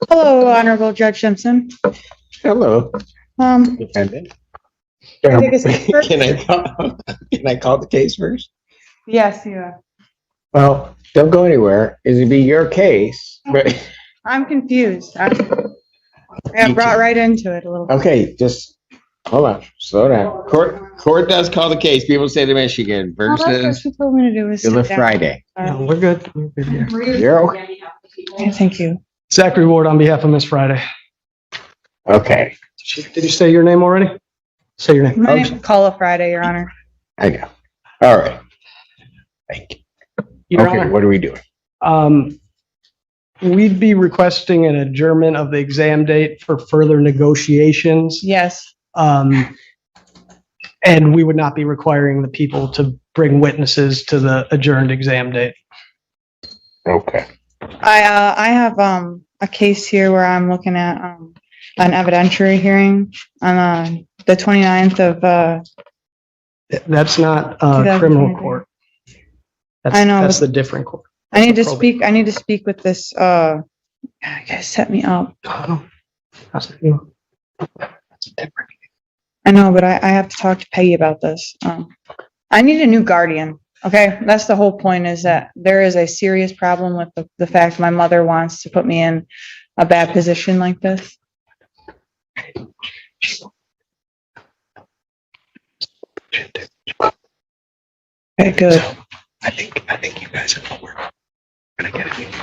Hello, Honorable Judge Simpson. Hello, defendant. Can I take a seat first? Can I call the case first? Yes, you are. Well, don't go anywhere. It'll be your case, but I'm confused. I got brought right into it a little bit. okay, just hold on, slow down. Court does call the case. People say to Michigan Oh, that's what versus she told me to do was the sit down. Friday. No, we're good. We're good here. You're okay. Okay, thank you. Zachary Ward on behalf of Miss Friday. Okay, Did you say your name already? Say your name. My name is Carla Friday, Your Honor. I know. All right. Thank you. Your Okay, Honor, what are we doing? we'd be requesting an adjournment of the exam date for further negotiations. Yes. And we would not be requiring the people to bring witnesses to the adjourned exam date. Okay. I have a case here where I'm looking at an evidentiary hearing on the 29th of That's not 2023. criminal court. I know, That's but- the different court. I need to Probate. speak. I need to speak with this. You guys set me up. That's different. I know, but I have to talk to Peggy about this. I need a new guardian. Okay, that's the whole point, is that there is a serious problem with the fact my mother wants to put me in a bad position like this. Okay, good. I think you guys are we're gonna get it.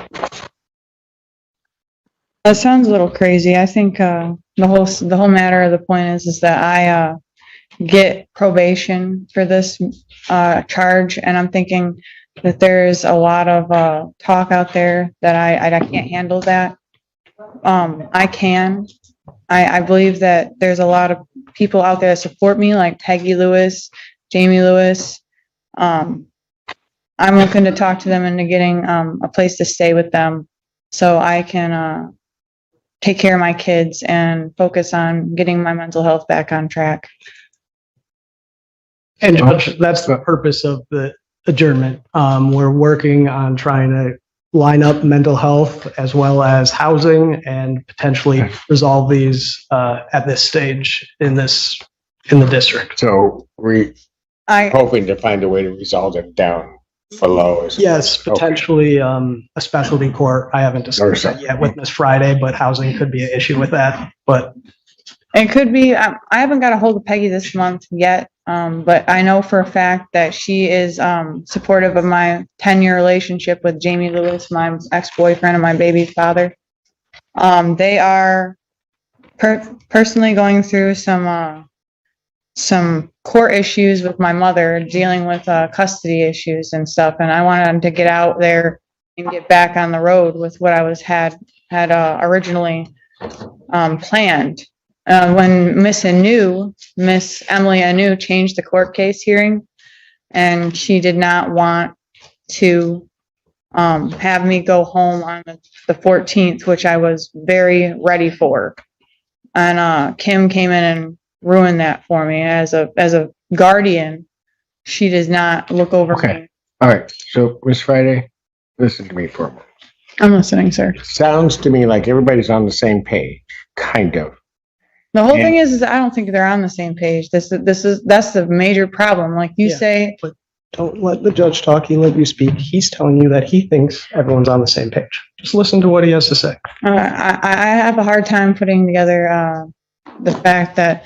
That sounds a little crazy. I think the whole matter of the point is that I get probation for this charge, and I'm thinking that there's a lot of talk out there that I can't handle that. I can. I believe that there's a lot of people out there that support me, like Peggy Lewis, Jamie Lewis. I'm looking to talk to them into getting a place to stay with them so I can take care of my kids and focus on getting my mental health back on track. And Judge, that's the purpose of the adjournment. We're working on trying to line up mental health as well as housing and potentially resolve these at this stage in the district. So we I hoping to find a way to resolve it down below. Yes, potentially a specialty court. I haven't discussed that yet with Miss Friday, but housing could be an issue with that. But it could be. I haven't got a hold of Peggy this month yet, but I know for a fact that she is supportive of my 10-year relationship with Jamie Lewis, my ex-boyfriend and my baby's father. They are personally going through some court issues with my mother, dealing with custody issues and stuff, and I wanted to get out there and get back on the road with what I had originally planned. When Miss Emily Anu changed the court case hearing, and she did not want to have me go home on the 14th, which I was very ready for. And Kim came in and ruined that for me. As a guardian, she does not look over me. All right. So Miss Friday, listen to me for a moment. I'm listening, sir. Sounds to me like everybody's on the same page, kind of. The whole thing is I don't think they're on the same page. That's the major problem. Like you Yeah. say, don't let the judge talk. He let you speak. He's telling you that he thinks everyone's on the same page. Just listen to what he has to say. I have a hard time putting together the fact that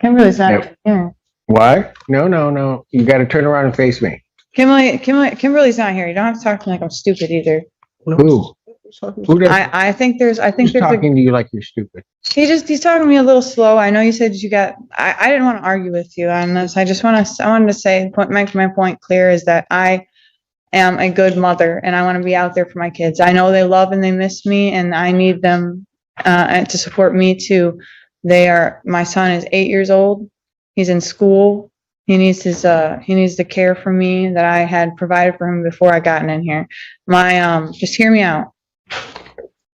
Kimberly's not here. Why? No. You got to turn around and face me. Kimberly's not here. You don't have to talk to me like I'm stupid either. Who? Who does? I think there's Who's talking to you like you're stupid? he's talking to me a little slow. I know you said you got. I didn't want to argue with you on this. I wanted to say, make my point clear, is that I am a good mother and I want to be out there for my kids. I know they love and they miss me, and I need them to support me too. My son is 8 years old. He's in school. He needs the care from me that I had provided for him before I gotten in here. Just hear me out.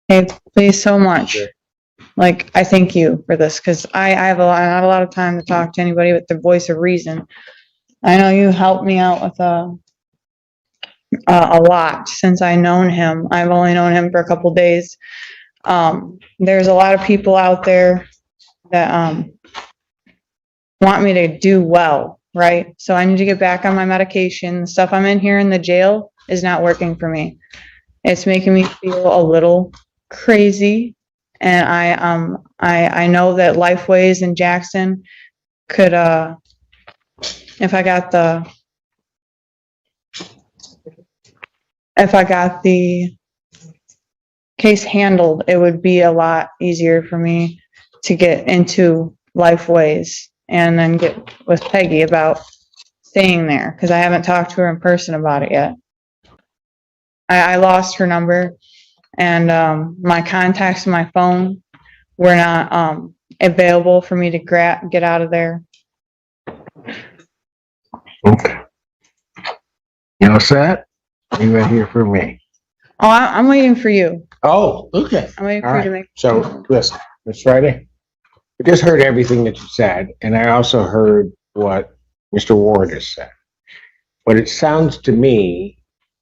Hey, please, so much. Like, I thank you for this, because I have not a lot of time to talk to anybody with the voice of reason. I know you helped me out with a lot since I known him. I've only known him for a couple days. There's a lot of people out there that want me to do well, right? So I need to get back on my medication. The stuff I'm in here in the jail is not working for me. It's making me feel a little crazy. And I know that Lifeways in Jackson could, if I got the case handled, it would be a lot easier for me to get into Lifeways and then get with Peggy about staying there, because I haven't talked to her in person about it yet. I lost her number, and my contacts in my phone were not available for me to get out of there. Okay. You all set? You right here for me. Oh, I'm waiting for you. Oh, okay. I'm waiting All for you to right. make. So, listen, Miss Friday, I just heard everything that you said, and I also heard what Mr. Ward has said. What it sounds to me,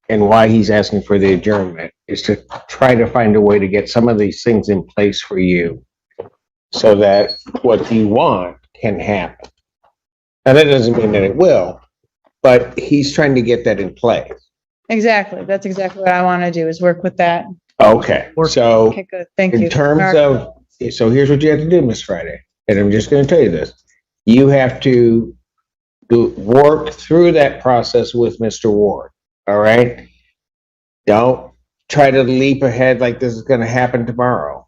and why he's asking for the adjournment, is to try to find a way to get some of these things in place for you so that what you want can happen. Now, that doesn't mean that it will, but he's trying to get that in place. Exactly. That's exactly what I want to do, is work with that. Okay, so Okay, good. Thank you. in terms of, so here's what you have to do, Miss Friday, and I'm just going to tell you this. You have to work through that process with Mr. Ward, all right? Don't try to leap ahead like this is going to happen tomorrow.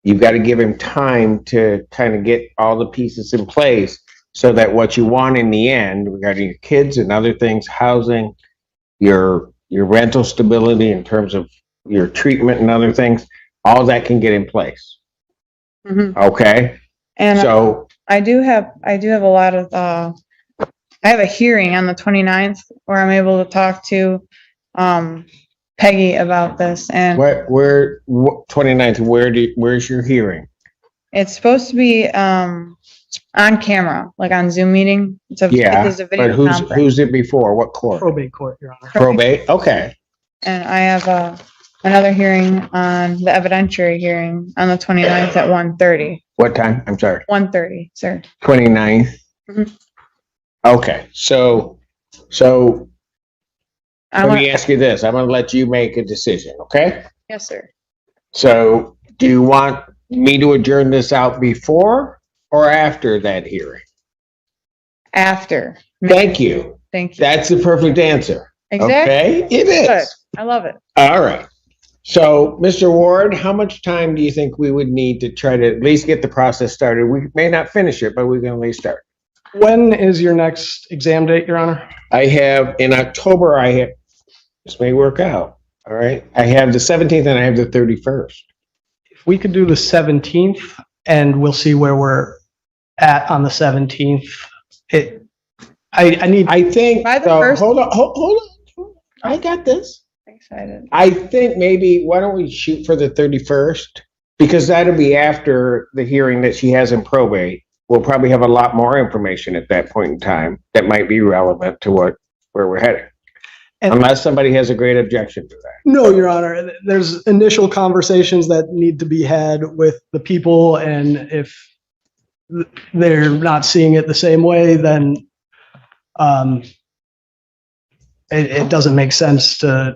You've got to give him time to kind of get all the pieces in place so that what you want in the end regarding your kids and other things, housing, your rental stability in terms of your treatment and other things, all that can get in place. Mhm. Okay? And So, I do have a lot of, I have a hearing on the 29th where I'm able to talk to, Peggy about this, and 29th, where's your hearing? it's supposed to be, on camera, like on Zoom meeting. Yeah, It's a but video conference. who's it before? What court? Probate court, Your Honor. Probate? Okay. And I have, another hearing on the evidentiary hearing on the 29th at 1:30. What time? I'm sorry. 1:30, sir. 29th? Mhm. Okay, so I let want, me ask you this. I'm gonna let you make a decision, okay? yes, sir. So do you want me to adjourn this out before or after that hearing? After. Thank you. Thank you. That's the perfect answer. Exactly. Okay, it is. Good. I love it. All right. So, Mr. Ward, how much time do you think we would need to try to at least get the process started? We may not finish it, but we can at least start. When is your next exam date, Your Honor? I have, in October, this may work out, all right? I have the 17th and I have the 31st. If we could do the 17th, and we'll see where we're at on the 17th. I think, By the so, first- hold on. I got this. Excited. I think maybe, why don't we shoot for the 31st? Because that'll be after the hearing that she has in probate. We'll probably have a lot more information at that point in time that might be relevant to where we're heading. And- Unless somebody has a great objection to that. No, Your Honor, there's initial conversations that need to be had with the people, and if they're not seeing it the same way, then it doesn't make sense to.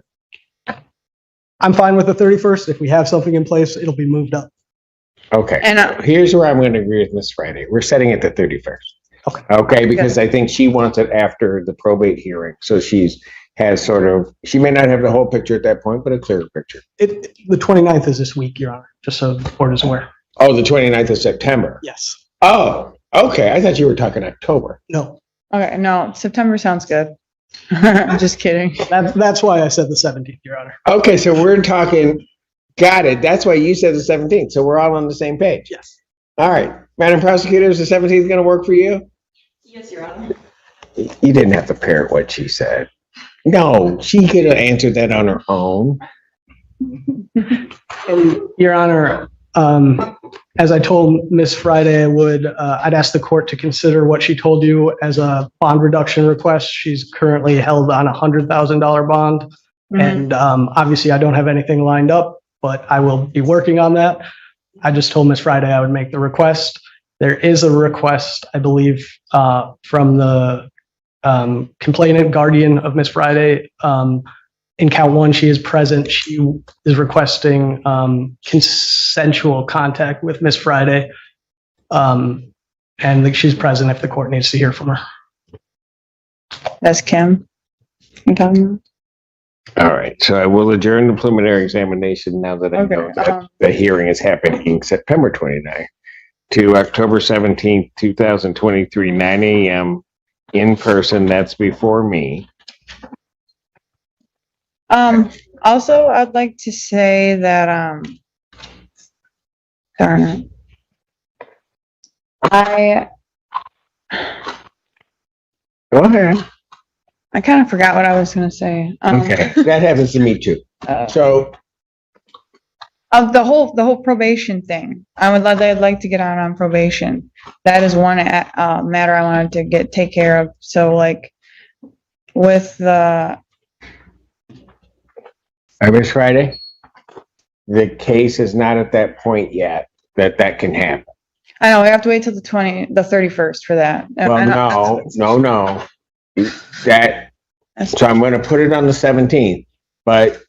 I'm fine with the 31st. If we have something in place, it'll be moved up. Okay. And Here's where I'm going to agree with Miss Friday. We're setting it to 31st. Okay. Okay, because I think she wants it after the probate hearing. So she may not have the whole picture at that point, but a clearer picture. The 29th is this week, Your Honor, just so the board is aware. Oh, the 29th of September. Yes. Oh, okay. I thought you were talking October. No, okay, no, September sounds good. I'm just kidding. that's why I said the 17th, Your Honor. Okay, so we're talking, got it. That's why you said the 17th. So we're all on the same page. Yes. All right. Madam Prosecutor, is the 17th going to work for you? Yes, Your Honor. You didn't have to parrot what she said. No, she could have answered that on her own. And Your Honor, as I told Miss Friday, I'd ask the court to consider what she told you as a bond reduction request. She's currently held on a $100,000 bond. And obviously, I don't have anything lined up, but I will be working on that. I just told Ms. Friday I would make the request. There is a request, I believe, from the complainant guardian of Ms. Friday. In count one, she is present. She is requesting consensual contact with Ms. Friday. And she's present if the court needs to hear from her. That's Kim. You're talking about? All right, so I will adjourn the preliminary examination now that I know that the hearing is happening September 29th to October 17th, 2023, 9 a.m. in person. That's before me. Also, I'd like to say that, darn it. Go ahead. I kind of forgot what I was going to say. Okay, that happens to me too. So, Of the whole probation thing, I'd like to get on probation. That is one matter I wanted to take care of. So, like, with the Miss Friday, the case is not at that point yet that can happen. I know we have to wait till the 31st for that. Well, no. So I'm going to put it on the 17th, but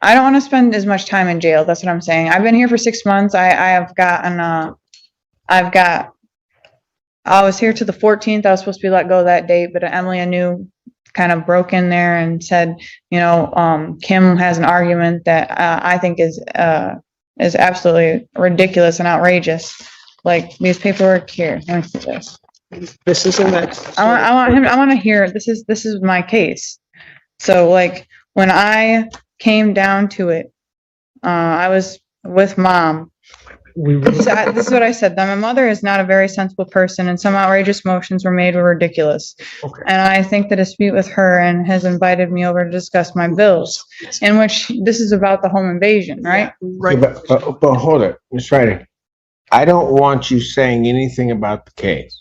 I don't want to spend as much time in jail. That's what I'm saying. I've been here for 6 months. I was here to the 14th. I was supposed to be let go that date, but Emily Anu kind of broke in there and said, Kim has an argument that I think is absolutely ridiculous and outrageous. Like these paperwork here. Let me see this. This isn't that. I want to hear. This is my case. So like when I came down to it, I was with Mom. This is what I said. That my mother is not a very sensible person, and some outrageous motions were made were ridiculous. Okay. And I think the dispute with her and has invited me over to discuss my bills, in which this is about the home invasion, right? Right. But hold it, Ms. Friday. I don't want you saying anything about the case.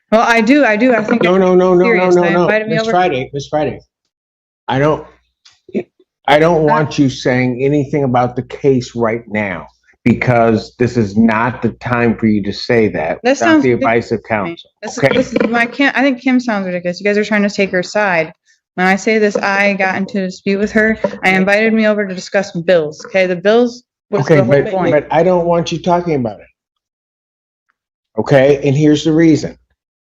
Well, I do. I think. No. Serious. They invited me Ms. over. Friday. I don't want you saying anything about the case right now, because this is not the time for you to say that This without sounds the advice of counsel. Okay? I think Kim sounds ridiculous. You guys are trying to take her side. When I say this, I got into a dispute with her. I invited me over to discuss bills. Okay, the bills was Okay, the whole point. but I don't want you talking about it. Okay, and here's the reason.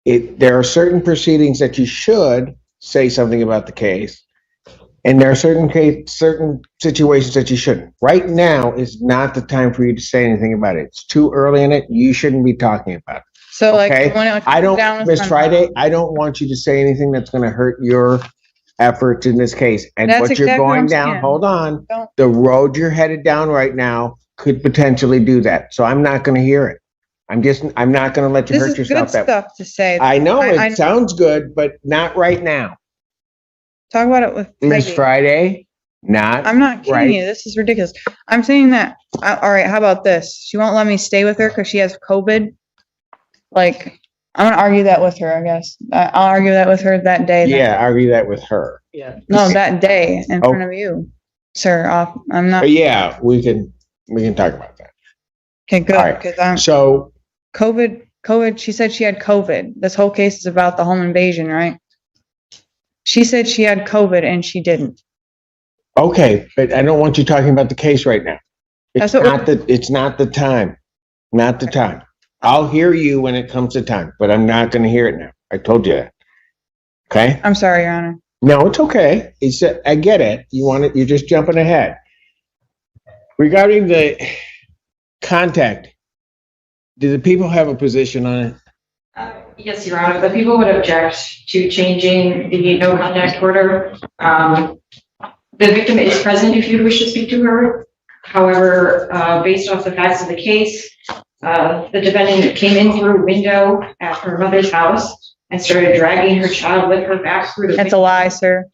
There are certain proceedings that you should say something about the case, and there are certain situations that you shouldn't. Right now is not the time for you to say anything about it. It's too early in it. You shouldn't be talking about it. So Okay? like when it I comes down don't, with Ms. Friday, I don't want you to say anything that's going to hurt your efforts in this case. And That's what you're exactly what going I'm down, saying. hold on, Don't- the road you're headed down right now could potentially do that. So I'm not going to hear it. I'm not going to let you This hurt is yourself good that way. stuff to say. I know I it sounds good, but not right now. talk about it with Ms. Peggy. Friday, not. I'm not kidding right. you. This is ridiculous. I'm saying that. All right. How about this? She won't let me stay with her because she has COVID. Like, I'm gonna argue that with her. I guess I'll argue that with her that day. Yeah, argue that with her. Yeah. No, that day in front of you, sir. I'm not. But yeah, we can talk about that. Okay, good. All right. Because I'm So, COVID. She said she had COVID. This whole case is about the home invasion, right? She said she had COVID and she didn't. okay, but I don't want you talking about the case right now. It's not the time. Not the time. I'll hear you when it comes to time, but I'm not going to hear it now. I told you that. Okay? I'm sorry, Your Honor. No, it's okay. I get it. You're just jumping ahead. Regarding the contact, do the people have a position on it? Yes, Your Honor. The people would object to changing the no contact order. The victim is present if you wish to speak to her. However, based off the facts of the case, the defendant came in through a window at her mother's house and started dragging her child with her back through the That's a window. lie, sir.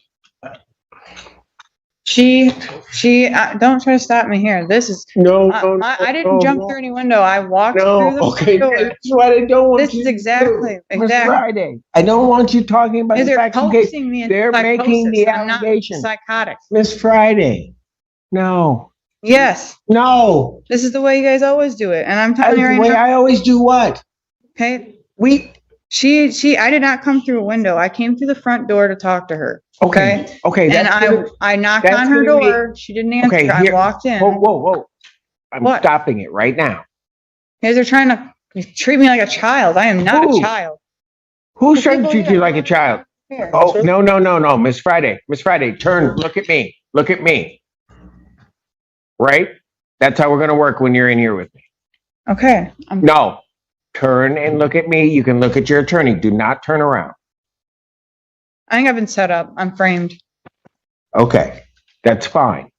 She, don't try to stop me here. This is, No, I didn't jump through any window. I walked through No, the okay, front door. that's what I don't want This you is to exactly, do, Ms. exactly. Friday. I don't want you talking about the They're facts and case. coaxing me They're into making the psychosis. I'm not allegation. psychotic. Miss Friday, no, Yes, no. this is the way you guys always do it. And I'm That's telling you the right way now, I always do what? okay? We, I did not come through a window. I came through the front door to talk to her. okay, okay. And that's gonna- I knocked that's on her gonna be- door. She didn't answer. Okay, I here- walked in. Whoa, whoa, whoa. I'm What? stopping it right now. You guys are trying to treat me like a child. I am not Who? a child. Who's The trying to people treat here. you like a child? Here. Oh, no, no, no, no, Miss Friday, turn, look at me, look at me. Right? That's how we're gonna work when you're in here with me. Okay. No, turn and look at me. You can look at your attorney. Do not turn around. I think I've been set up. I'm framed. Okay, that's fine.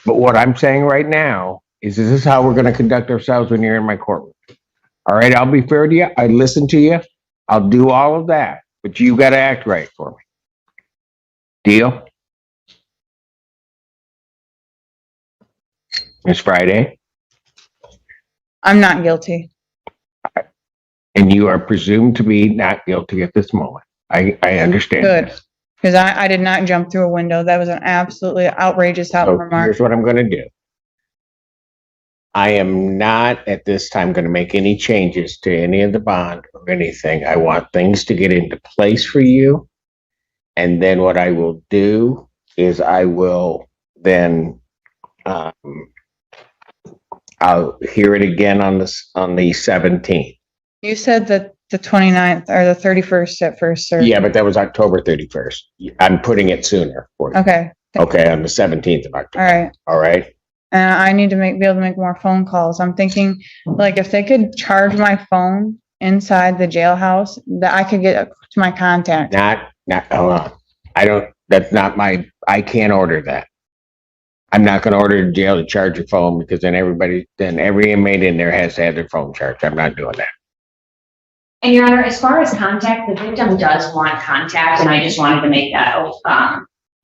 But what I'm saying right now is this is how we're gonna conduct ourselves when you're in my courtroom. All right, I'll be fair to you. I listen to you. I'll do all of that, but you gotta act right for me. Deal? Miss Friday, I'm not guilty. and you are presumed to be not guilty at this moment. I understand. Good. Because I did not jump through a window. That was an absolutely outrageous So remark. here's what I'm gonna do. I am not at this time gonna make any changes to any of the bond or anything. I want things to get into place for you. And then what I will do is I will then, I'll hear it again on the 17th. You said that the 29th or the 31st at first, sir. Yeah, but that was October 31st. I'm putting it sooner for you. Okay. Okay, on the 17th of All October. right. All right? And I need to be able to make more phone calls. I'm thinking, like, if they could charge my phone inside the jailhouse, that I could get to my contact. Hold on. That's not I can't order that. I'm not gonna order the jail to charge your phone because then every inmate in there has to have their phone charged. I'm not doing that. And Your Honor, as far as contact, the victim does want contact, and I just wanted to make that,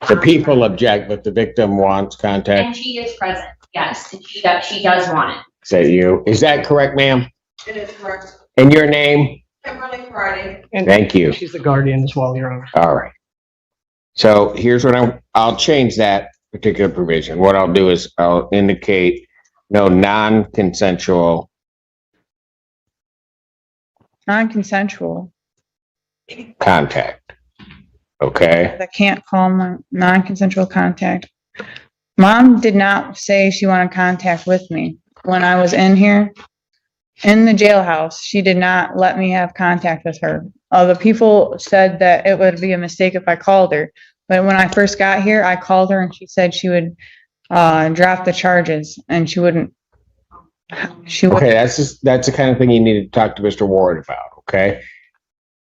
The people object, but the victim wants and contact. she is present, yes, and she does want it. Is that you? Is that correct, ma'am? It is correct. And your name? Kimberly Friday. And Thank you. she's the guardian as well, Your Honor. All right. So here's what I'll change that particular provision. What I'll do is I'll indicate no non-consensual Non-consensual. contact. Okay? I can't call my non-consensual contact. Mom did not say she wanted contact with me when I was in here. In the jailhouse, she did not let me have contact with her. The people said that it would be a mistake if I called her. But when I first got here, I called her and she said she would drop the charges and she wouldn't. Okay, that's the kind of thing you need to talk to Mr. Ward about, okay?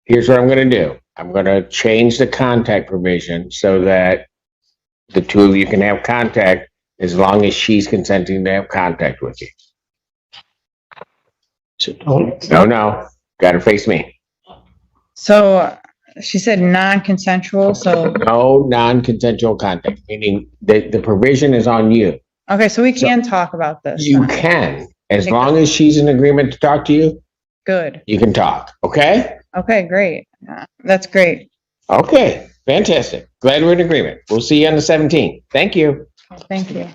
Here's what I'm gonna do. I'm gonna change the contact provision so that the two of you can have contact as long as she's consenting to have contact with you. So don't- No, gotta face me. So she said non-consensual, so, No non-consensual contact, meaning the provision is on you. okay, so we can talk about this. You then. can, as long as she's in agreement to talk to you, Good. you can talk, okay? Okay, great. That's great. Okay, fantastic. Glad we're in agreement. We'll see you on the 17th. Thank you. Thank you.